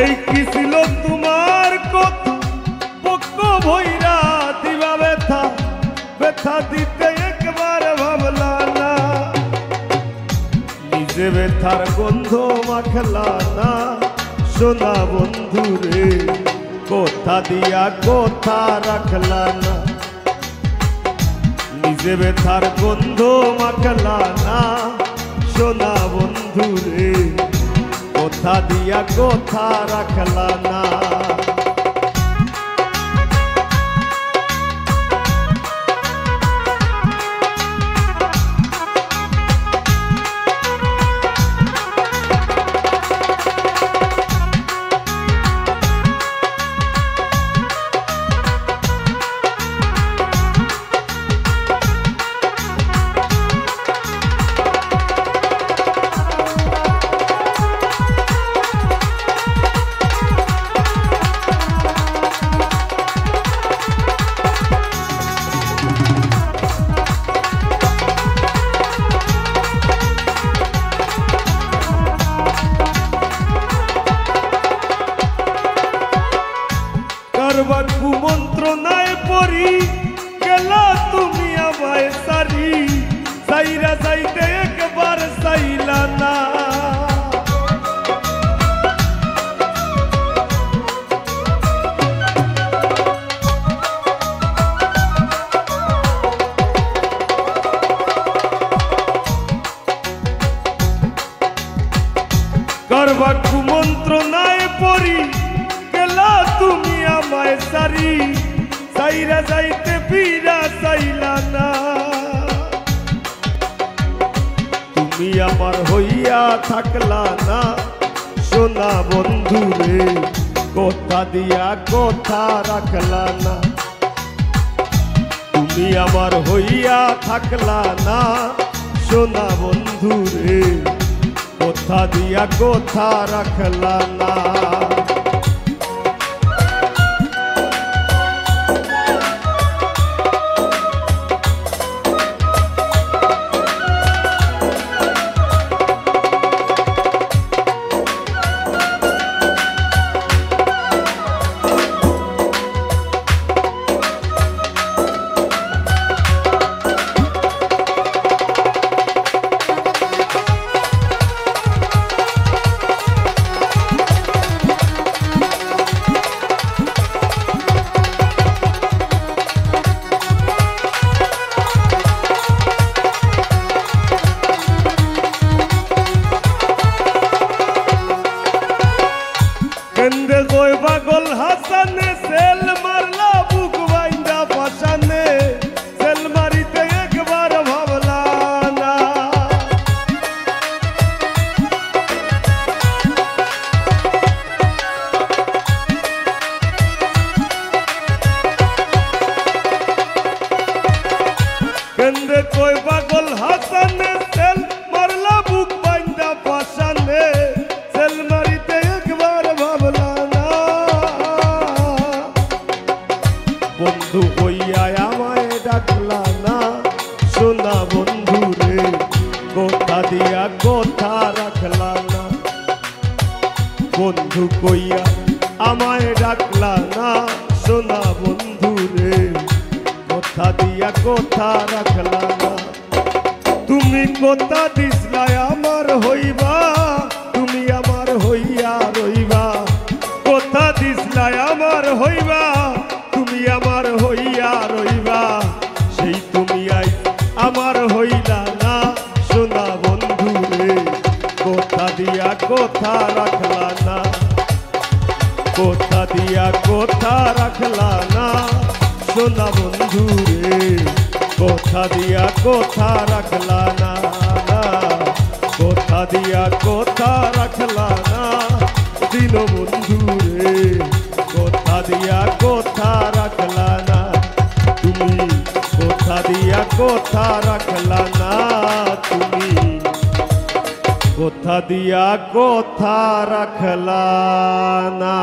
এই কি ছিল তোমার কথা পক্ষ ভৈরা দিবা ব্যথা ব্যথা দিতে একবার ভাবলা না নিজে ব্যথার গন্ধ মাখলা না সোনা বন্ধু রে কথা দিয়া কথা রাখলা না নিজে ব্যথার গন্ধ মাখলা না সোনা বন্ধু রে কথা দিয়া কথা রাখলা না কারবার কুমন্ত্রণায় পড়ি গেলা তুমি আমায় সারি সাইরা যাইতে একবার চাইলা না কারবার কুমন্ত্রণায় পড়ি গেলা তুমি আমায় সারি সাইরা যাইতে ফিরা চাইলা না তুমি আমার হইয়া থাকলা না সোনা বন্ধু রে কথা দিয়া কথা রাখলা না তুমি আমার হইয়া থাকলা না সোনা বন্ধু রে কথা দিয়া কথা রাখলা না কেন্দ্রে কই পাগল হাসানে সেল মারলা বুক বাইন্দা পাশানে সেল মারিতে একবার ভাবলা না কেন্দ্রে কই পাগল হাসানে সেল মারলা বুক বাইন্দা পাশানে সেল মারিতে বন্ধু হইয়া আমায় ডাকলা না সোনা বন্ধু রে কথা দিয়া কথা রাখলা না বন্ধু কইয়া আমায় ডাকলা না সোনা বন্ধু রে কথা দিয়া কথা রাখলা না তুমি কথা দিসলা আমার হইবা তুমি আমার হইয়া রইবা কথা দিসলা আমার হইবা তুমি আমার হইয়া রইবা সেই তুমি আই আমার হইলা না সোনা বন্ধু রে কথা দিয়া কথা রাখলা না কথা দিয়া কথা রাখলা না সোনা বন্ধু রে কথা দিয়া কথা রাখলা না কথা দিয়া কথা রাখলা না দিন বন্ধু রে কথা দিয়া কথা রাখলা না তুমি কথা দিয়া কথা রাখলা না তুমি কথা দিয়া কথা রাখলা না।